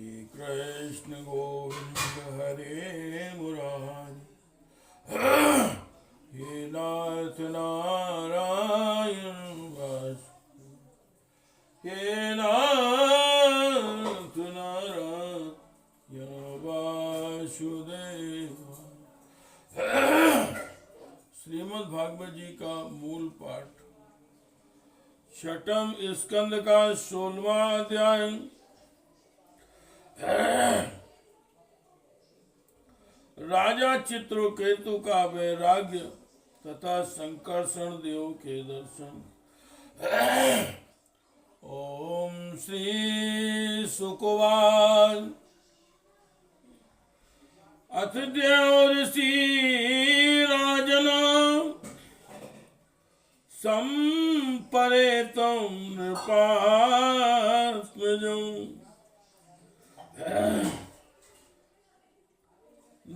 कृष्ण गोविंद हरे मुरारी, हे नाथ नारायण हे नाथ नारायण वासुदेव। श्रीमद् भागवत जी का मूल पाठ, छठम स्कंद का 16वां अध्याय। राजा चित्रकेतु का वैराग्य तथा संकर्षण देव के दर्शन। ओम श्री सुकुवार। अथ देव ऋषि राजन संपरेतं नृपात्मजं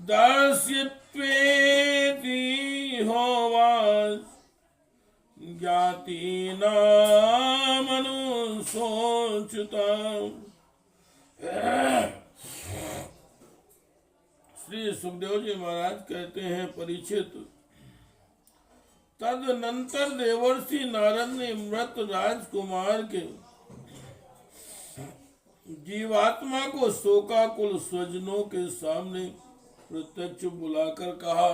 दर्शयत्वेति होवाच ज्ञातीनामनुशोचितम्। श्री सुखदेव जी महाराज कहते हैं, परीक्षित, तदनंतर देवर्षि नारद ने मृत राजकुमार के जीवात्मा को शोकाकुल स्वजनों के सामने प्रत्यक्ष बुलाकर कहा,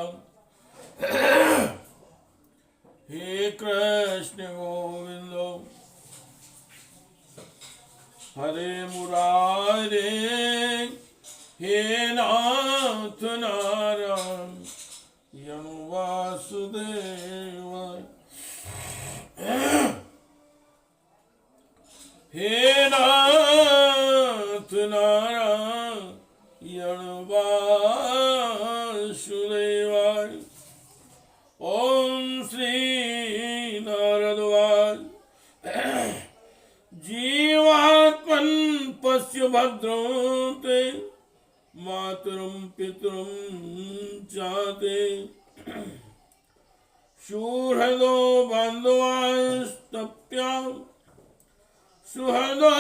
हे कृष्ण गोविंद हरे मुरारे, हे नाथ नारायण वासुदेव, हे नाथ नारायण वासुदेवाय। ओम श्री नारदवाय। जीवात्मन पश्य भद्रं ते मातरं पितरं चाते, सुहृदो बान्धवास्तप्त्या सुहृदो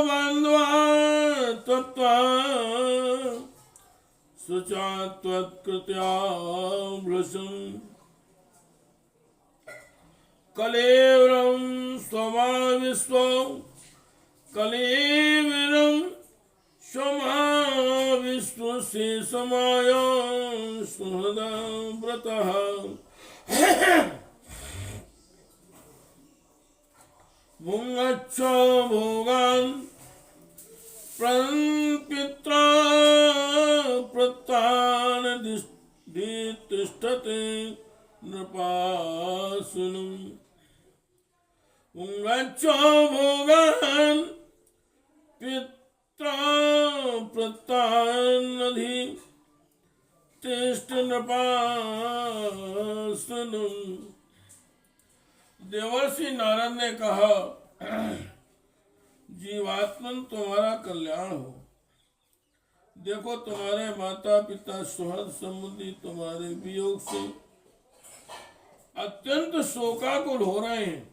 बान्धवास्तप्त्वा सुचात्वत्कृत्या भृशं कलेवरं स्वमाविश्वं कलेवरं स्वमाविश्वस्य समायं सुहृदा व्रतः। भुङ्गच्छ भोगान् पित्रा प्रत्तान तिष्ठते नृपासुनं। भुङ्गच्छ भोगान् पित्रा प्रत्तानधि तिष्ठ नृपासुनं। देवर्षि नारद ने कहा, जीवात्मन तुम्हारा कल्याण हो। देखो, तुम्हारे माता पिता सुहृद संबंधी तुम्हारे वियोग से अत्यंत शोकाकुल हो रहे हैं,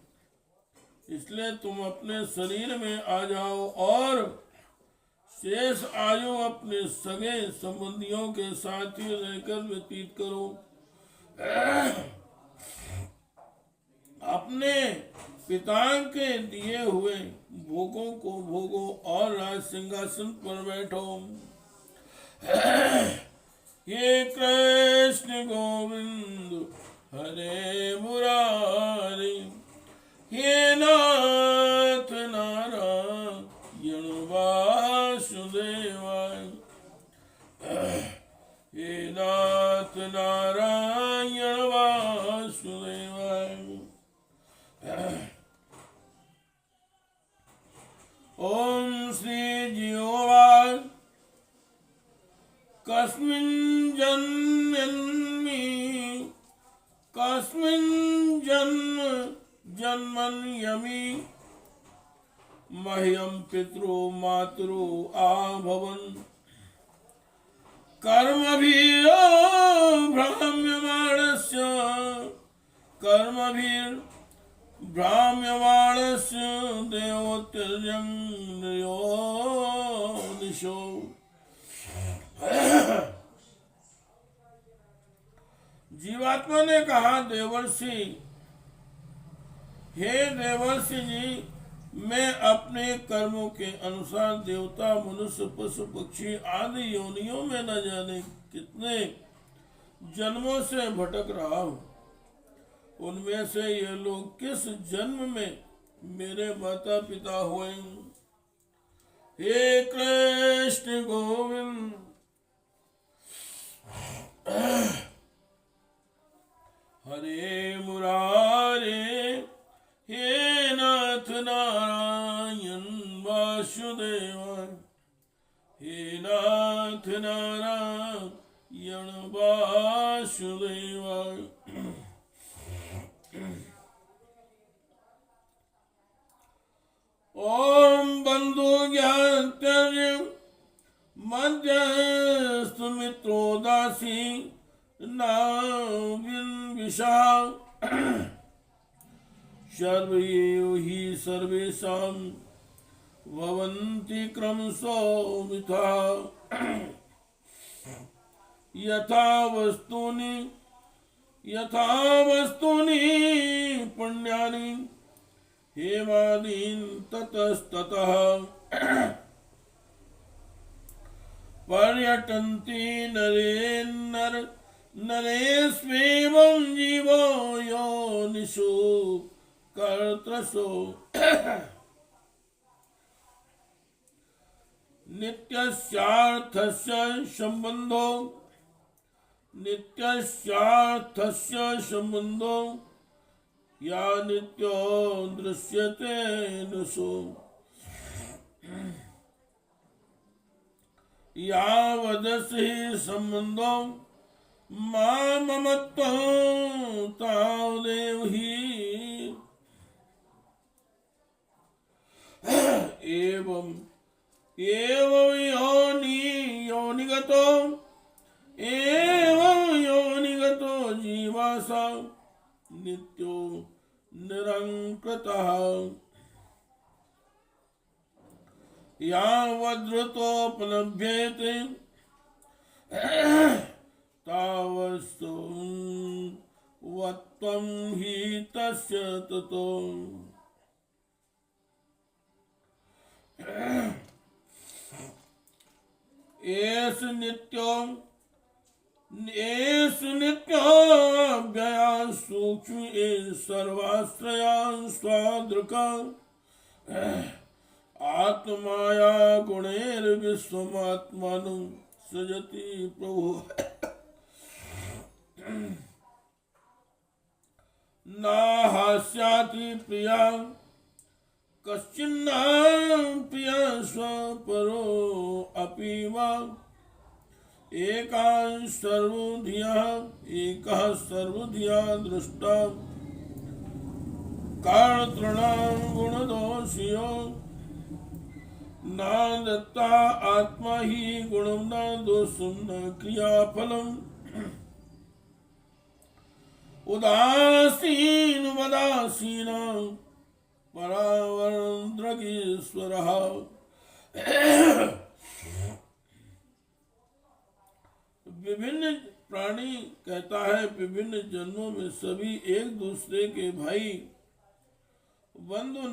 इसलिए तुम अपने शरीर में आ जाओ और शेष आयु अपने सगे संबंधियों के साथ ही रहकर व्यतीत करो। अपने पिता के दिए हुए भोगों को भोगो और राज सिंहासन पर बैठो। हे कृष्ण गोविंद हरे मुरारी, हे नाथ नारायण वासुदेवाय, हे नाथ नारायण वासुदेवाय। ओम श्री जीवाय। कस्मिन् जन्म जन्मन्यमी मह्यं पितरो मातरो आभवन् कर्मभिर् भ्राम्यमाणस्य देवोत्तरं निशो। जीवात्मा ने कहा, देवर्षि, हे देवर्षि जी, मैं अपने कर्मों के अनुसार देवता, मनुष्य, पशु, पक्षी आदि योनियों में न जाने कितने जन्मों से भटक रहा हूँ। उनमें से ये लोग किस जन्म में मेरे माता पिता हुए। हे कृष्ण गोविंद, हरे मुरारे, हे नाथ नारायण वासुदेव, हे नाथ नारायण वासुदेव। ओम बंधु ज्ञान त्यज मध्यस्थ मित्रोदासी नाविन विषा सर्वैव हि सर्वेषां भवन्ति क्रमशो मिथा। यथा वस्तूनि पुण्यानि हेमादीन ततस्ततः पर्यटन्ति नरेष्वेवं जीवो योनिषु कर्तृषु। नित्यस्यार्थस्य संबंधो या नित्यो दृश्यते नुषु। यावदसि संबंधो ममत्वं तावदेव हि। एवं योनिगतो जीवासा नित्यो निरंकृतः। यावदृतोपलभ्येते तावस्तु वत्वं हि तस्य ततो। एष नित्यो व्यया सूक्ष्म सर्वाश्रया स्वादृका। आत्माया गुणैर्विश्वमात्मानं सृजति प्रभु। नाहास्याति प्रिया कश्चिन्न प्रिया स्वपरो अपि वा। एकः सर्वधिया दृष्टा कर्तॄणां गुणदोषियो। न दत्ता आत्मा हि गुणं न दोषं न क्रियाफलम्। उदासीन परावरन्द्रगीश्वरः। विभिन्न प्राणी कहता है, विभिन्न जन्मों में सभी एक दूसरे के भाई, बंधु,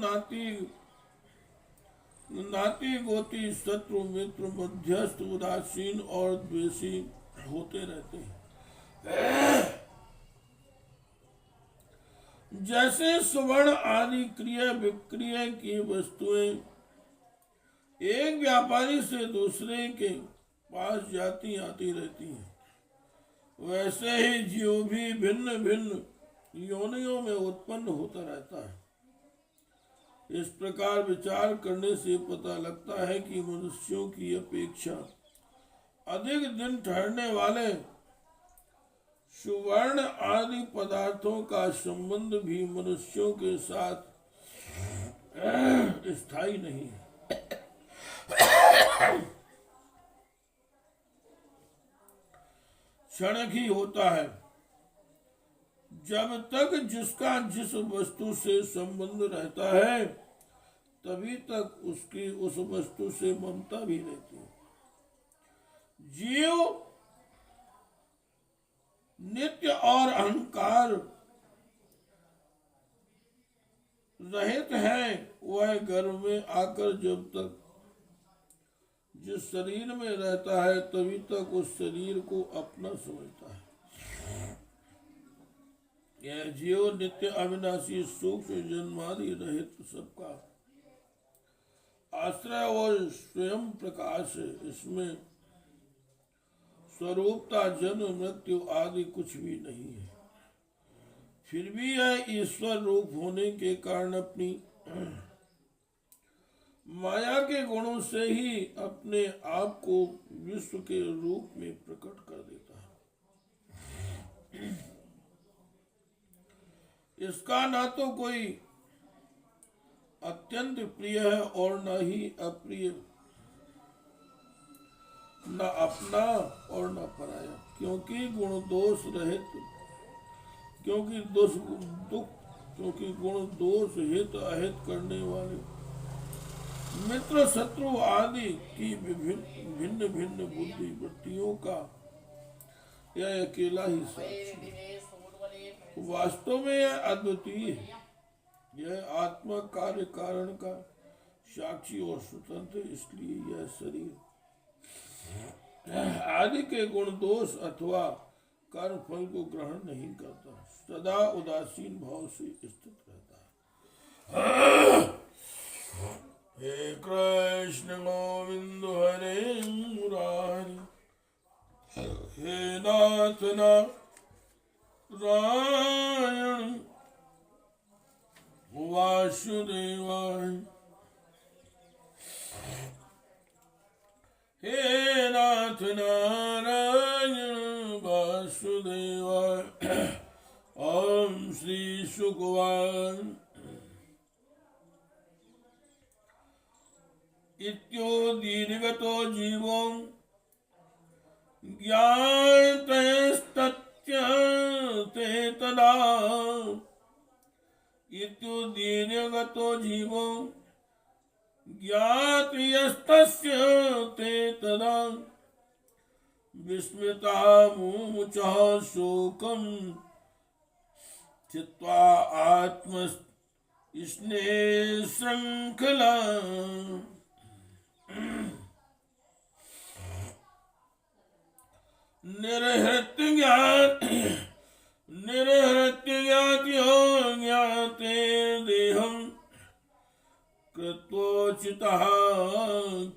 नाती गोती, शत्रु मित्र, मध्यस्थ, उदासीन और द्वेषी होते रहते हैं। जैसे सुवर्ण आदि क्रिया विक्रिया की वस्तुएं एक व्यापारी से दूसरे के पास जाती आती रहती हैं, वैसे ही जीव भी भिन्न भिन्न योनियों में उत्पन्न होता रहता है। इस प्रकार विचार करने से पता लगता है कि मनुष्यों की अपेक्षा अधिक दिन ठहरने वाले सुवर्ण आदि पदार्थों का संबंध भी मनुष्यों के साथ स्थायी नहीं है। क्षणिक ही होता है। जब तक जिसका जिस वस्तु से संबंध रहता है, तभी तक उसकी उस वस्तु से ममता भी रहती है। जीव नित्य और अहंकार रहित है। वह गर्भ में आकर जब तक जिस शरीर में रहता है तभी तक उस शरीर को अपना समझता है। यह जीव नित्य अविनाशी सूक्ष्म जन्मादि रहित सबका आश्रय और स्वयं प्रकाश है। इसमें स्वरूपता जन्म मृत्यु आदि कुछ भी नहीं है। फिर भी यह ईश्वर रूप होने के कारण अपनी माया के गुणों से ही अपने आप को विश्व के रूप में प्रकट कर देता है। इसका ना तो कोई अत्यंत प्रिय है और न ही अप्रिय, न अपना और न पराया, क्योंकि गुण दोष रहित, क्योंकि गुण दोष हित अहित करने वाले मित्र शत्रु आदि की भिन्न भिन्न बुद्धि वृत्तियों का यह अकेला ही साक्षी है। वास्तव में यह अद्वितीय है। यह आत्मा कार्य कारण का साक्षी और स्वतंत्र, इसलिए यह शरीर आदि के गुण दोष अथवा कर्म फल को ग्रहण नहीं करता, सदा उदासीन भाव से स्थित रहता है। हे कृष्ण गोविंद हरे मुरारी, हे नाथ नारायण वासुदेवाय, हे नाथ नारायण वासुदेवाय। ओम श्री शुकवार इत्योदीर्घतो जीवो ज्ञातस्तत्यते तदा, इत्योदीर्घतो जीवो ज्ञातस्तस्य ते तदा, विस्मृता मुमुचः शोकं चित्वा आत्म स्नेह श्रृंखला। निर्हृत्य ज्ञात्यो ज्ञाते देहं कृत्वोचितः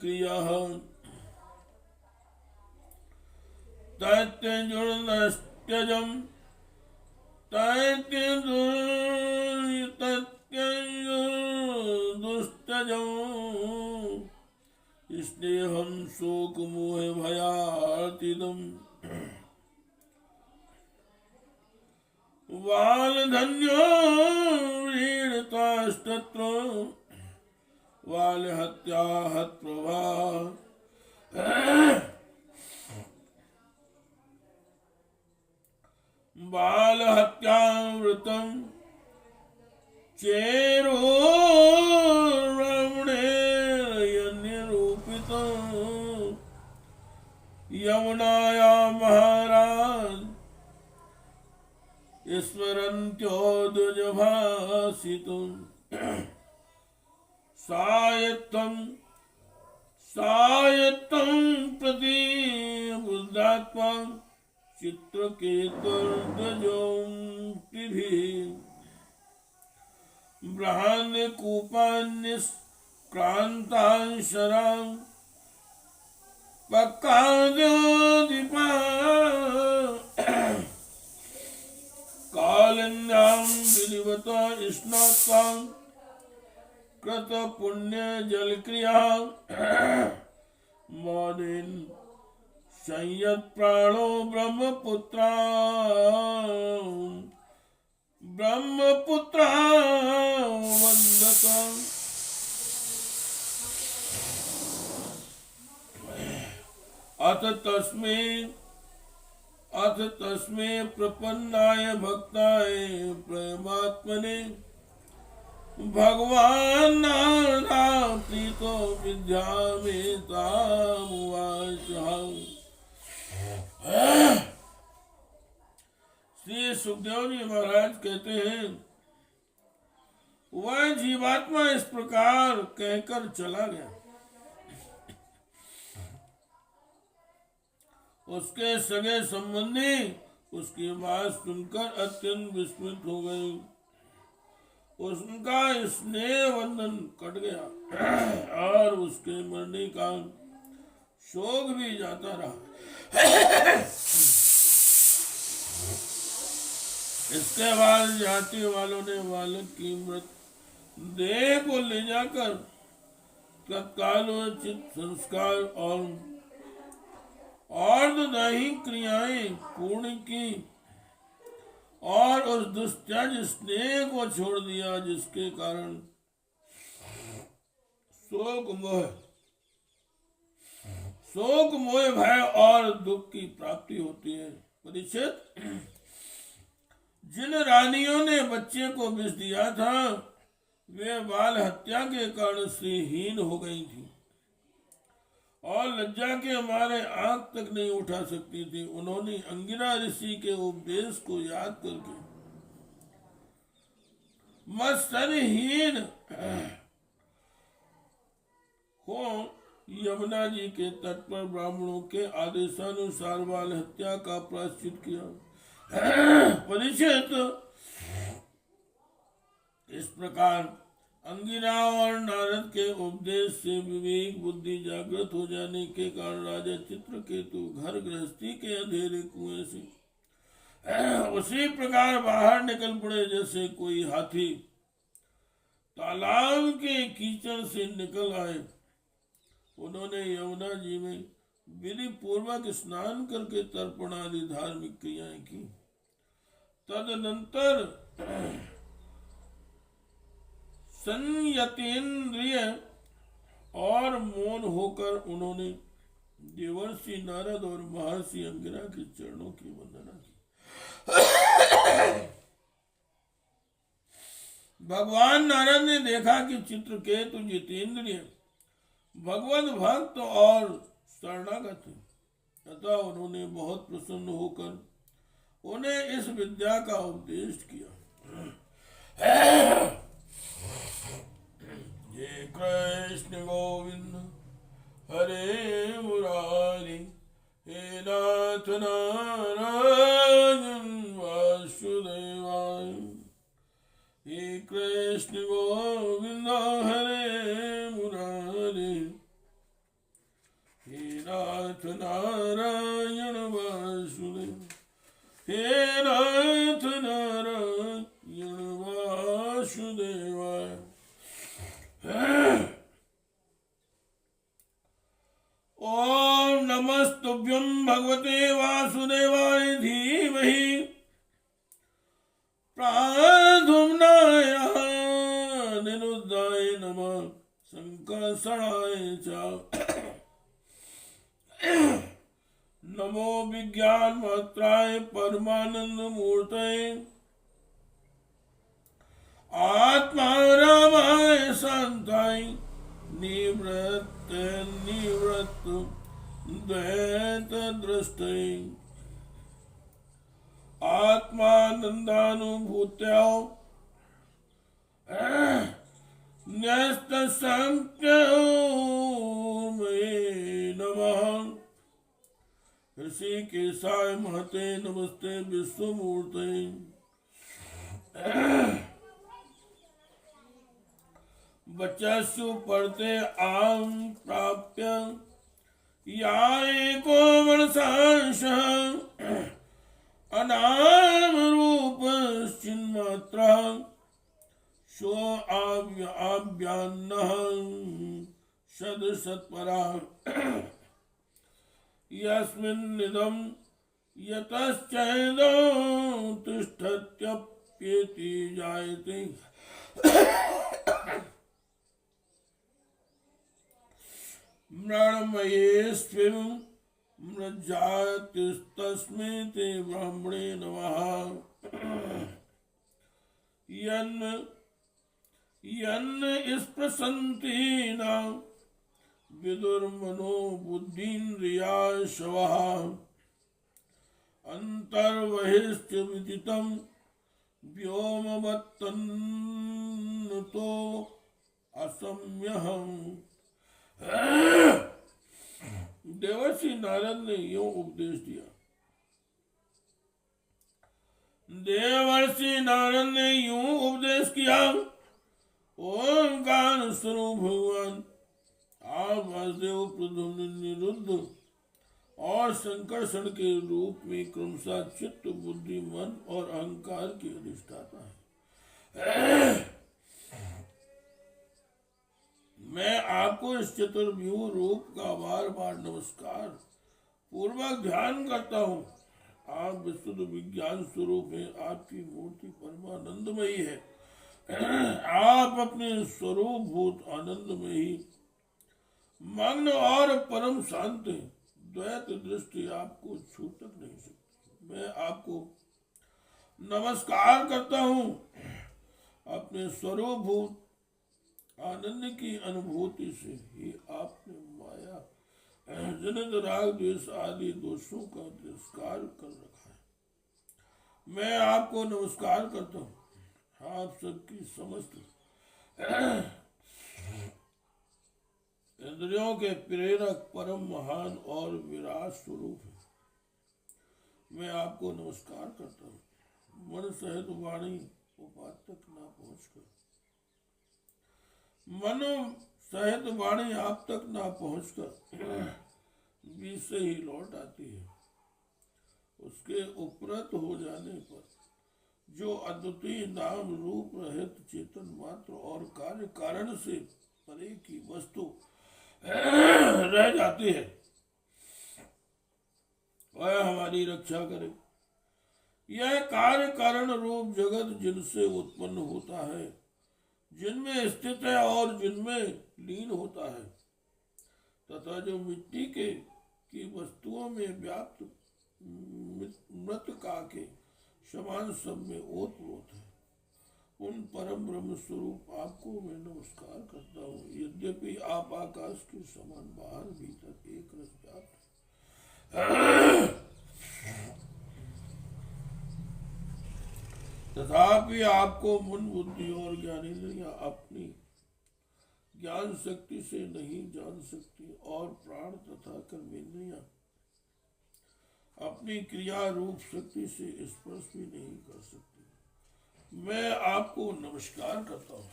क्रियः, तत्यजुर्नस्त्यजं तत्यजुर्दुस्तजं, स्नेहं शोक मोह भयातिदम्, वालधन्यो वीरतास्तत्र वालहत्या हत्प्रभा, बालहत्यामृतं चेरो रमणेयनिरूपितं, यमुनाया महाराज स्मरन्त्यो दुर्जभासितुं, सायत्तं प्रति बुद्धात्मा चित्रकेतुर्दजोक्तिभिः, ब्रह्माण्यकूपान्निष्क्रान्तांशरां पक्काद्योदीपा, कालिन्द्यां विधिवता स्नात्वा कृत पुण्य जलक्रिया, मौनेन संयत प्राणो ब्रह्मपुत्रा वन्दता। अथ तस्मै प्रपन्नाय भक्ताय प्रेमात्मने भगवान् नारायणो प्रीतो विद्यामेतामुवाच। श्री सुखदेव जी महाराज कहते हैं, वह जीवात्मा इस प्रकार कहकर चला गया। उसके सगे संबंधी उसकी बात सुनकर अत्यंत विस्मित हो गए। उनका स्नेह बंधन कट गया और उसके मरने का शोक भी जाता रहा। इसके बाद जाति वालों ने बालक की मृत देह को ले जाकर तत्काल उचित संस्कार और दैहिक क्रियाएं पूर्ण की और उस दुष्टज स्नेह को छोड़ दिया, जिसके कारण शोक मोह भय और दुख की प्राप्ति होती है। परीक्षित, जिन रानियों ने बच्चे को विष दिया था वे बाल हत्या के कारण श्रीहीन हो गई थी और लज्जा के मारे आंख तक नहीं उठा सकती थी। उन्होंने अंगिरा ऋषि के उपदेश को याद करके मत्सरहीन हो यमुना जी के तट पर ब्राह्मणों के आदेशानुसार बाल हत्या का प्रायश्चित किया। परीक्षित, इस प्रकार अंगिरा और नारद के उपदेश से विवेक बुद्धि जागृत हो जाने के कारण राजा चित्रकेतु घर गृहस्थी के अंधेरे कुएं से उसी प्रकार बाहर निकल पड़े जैसे कोई हाथी तालाब के कीचड़ से निकल आए। उन्होंने यमुना जी में विधि पूर्वक स्नान करके तर्पण आदि धार्मिक क्रियाएं की। तदनंतर संयतेंद्रिय और मौन होकर उन्होंने देवर्षि नारद और महर्षि अंगिरा के चरणों की वंदना की। भगवान नारद ने देखा कि चित्रकेतु जितेंद्रिय भगवत भक्त और शरणागत है, अतः उन्होंने बहुत प्रसन्न होकर उन्हें इस विद्या का उपदेश किया। ये कृष्ण गोविंद हरे मुरारी, हे नाथ नारायण वासुदेवाय। हे कृष्ण गोविंद हरे मुरारी, हे नाथ नारायण वासुदेव, हे नाथ नारायण वासुदेवाय। ओम नमस्तुभ्यं भगवते वासुदेवाय धीमहि प्रादुम्नाय निरुद्धाय नमः संकर्षणाय च। नमो विज्ञान मात्राय परमानंद मूर्तये आत्मा रामाय शांताय निवृत्त द्वैत दृष्टये आत्मानंदानुभूत्या न्यस्त संख्यो मे नमः। ऋषिकेशाय महते नमस्ते विश्वमूर्ते। बचस्सु पढ़ते आम प्राप्य याएको मनसांश अनाम रूप चिन्मात्रा शो आव्यान्न सद सत्परा यस्मिन्निदं यतश्चैदो तिष्ठत्यप्येति जायते। मृण्मयेस्त्विं मृज्जातिस्तस्मै ते ब्रह्मणे नमः। यन्न स्पृशन्ति न विदुर्मनो बुद्धीन्द्रियाशवः अंतर्बहिश्च विदितं व्योमवत्तन्नतो असम्यहम्। देवर्षि नारद ने यूं उपदेश दिया। देवर्षि नारद ने यूं उपदेश किया, ओंकार स्वरूप भगवान आप वासुदेव, प्रद्युम्न, निरुद्ध और संकर्षण के रूप में क्रमशः चित्त, बुद्धि, मन और अहंकार के अधिष्ठाता है। मैं आपको इस चतुर्व्यूह रूप का बार बार नमस्कार पूर्वक ध्यान करता हूँ। आप विशुद्ध विज्ञान स्वरूप है, आपकी मूर्ति परमानंदमयी है। आप अपने स्वरूप भूत आनंद में ही मग्न और परम शांत है। द्वैत दृष्टि आपको छू तक नहीं सकती। मैं आपको नमस्कार करता हूँ। अपने स्वरूप भूत आनंद की अनुभूति से ही आपने माया जनित राग द्वेष आदि दोषों का तिरस्कार कर रखा है। मैं आपको नमस्कार करता हूँ। आप सबकी समस्त इंद्रियों के प्रेरक, परम महान और विराट स्वरूप है। मैं आपको नमस्कार करता हूँ। मन सहित वाणी उपातक ना पहुंचकर, मनो सहित वाणी आप तक ना पहुंचकर बीच से ही लौट आती है। उसके उपरत हो जाने पर जो अद्वितीय नाम रूप रहित चेतन मात्र और कार्य कारण से परे की वस्तु रह जाती है, वह हमारी रक्षा करे। यह कार्य कारण रूप जगत जिनसे उत्पन्न होता है, जिनमें स्थित है और जिनमें लीन होता है, तथा जो मिट्टी की वस्तुओं में व्याप्त मृतका के समान सब में ओतप्रोत है, उन परम ब्रह्म स्वरूप आपको मैं नमस्कार करता हूँ। यद्यपि आप आकाश के समान बाहर भीतर एक रस व्याप्त तथापि आपको मन, बुद्धि और ज्ञानेंद्रियां अपनी ज्ञान शक्ति से नहीं जान सकती और प्राण तथा कर्मेंद्रियां अपनी क्रिया रूप शक्ति से स्पर्श भी नहीं कर सकती। मैं आपको नमस्कार करता हूँ।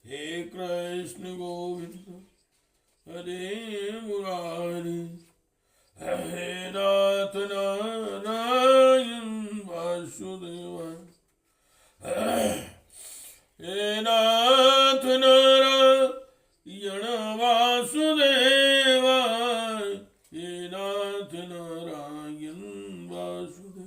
हे कृष्ण गोविंद हरे मुरारी, हे नाथ नारायण वासुदेव, हे नाथ नारायण वासुदेव, हे नाथ नारायण वासुदेव।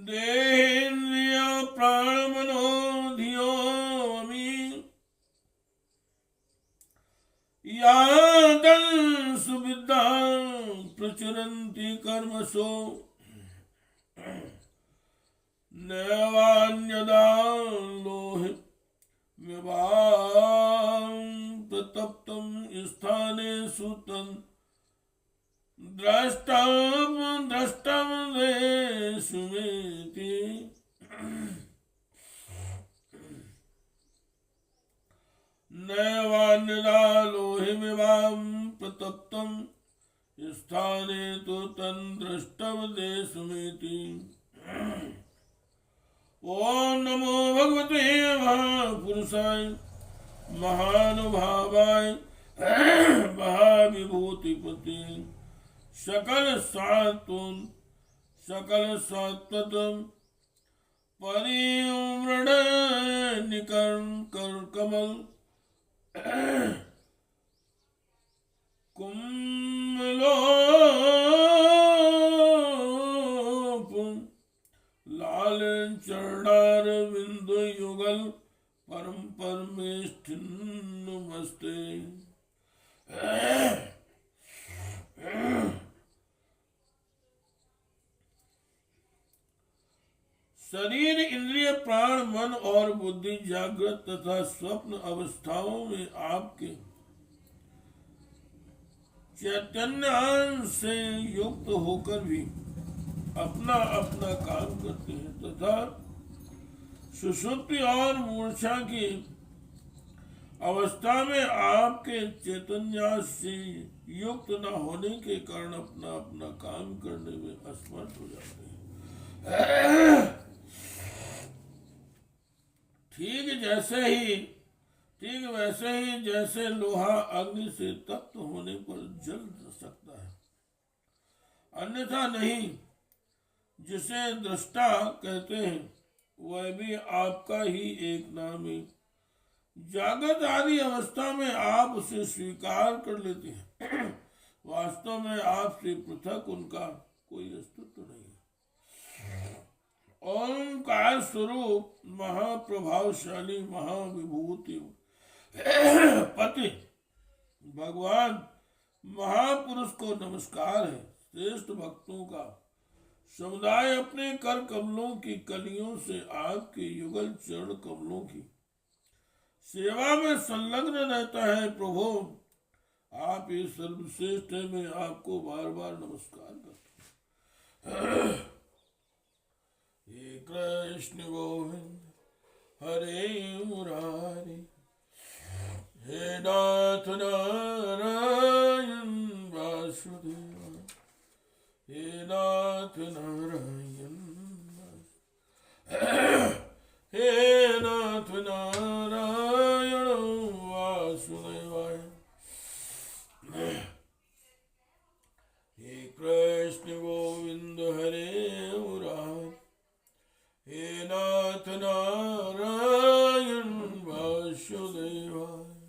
देहेन्द्रिय प्राण मनो धियो अमी यादं सुविद्यां प्रचुरन्ति कर्मसु नैवान्यदा लोहि विवां प्रतप्तं स्थाने सुतं द्रष्टं देशुमेति। नैवान्यदा लोहिमिवां प्रतप्तं स्थाने तु तन्द्रष्टं देशुमेति। ओम नमो भगवते महापुरुषाय महानुभावाय महाविभूतिपते सकल सात्वतम परिव्रण निकर कमल कुमलोप लाल चरणार बिंदु युगल परम परमेष्ठिन नमस्ते। शरीर, इंद्रिय, प्राण, मन और बुद्धि जागृत तथा स्वप्न अवस्थाओं में आपके चैतन्य से युक्त होकर भी अपना अपना काम करते हैं तथा सुषुप्ति और मूर्छा की अवस्था में आपके चैतन्य से युक्त न होने के कारण अपना अपना काम करने में असमर्थ हो जाते हैं। ठीक वैसे ही जैसे लोहा अग्नि से तप्त होने पर जल सकता है, अन्यथा नहीं। जिसे दृष्टा कहते हैं वह भी आपका ही एक नाम है। जागृत आदि अवस्था में आप उसे स्वीकार कर लेते हैं। वास्तव में आपसे पृथक उनका कोई अस्तित्व नहीं है। ओंकार स्वरूप महाप्रभावशाली महाविभूति पति भगवान महापुरुष को नमस्कार है। श्रेष्ठ भक्तों का समुदाय अपने कर कमलों की कलियों से आपके युगल चरण कमलों की सेवा में संलग्न रहता है। प्रभु आप ये सर्वश्रेष्ठ है, मैं आपको बार बार नमस्कार करता हूँ। हे कृष्ण गोविंद हरे मुरारी, हे नाथ नारायण वासुदेव, हे नाथ नारायण, हे नाथ नारायण वासुदेवाय। हे कृष्ण गोविंद हरे मुरारी, हे नाथ नारायण वासुदेवाय।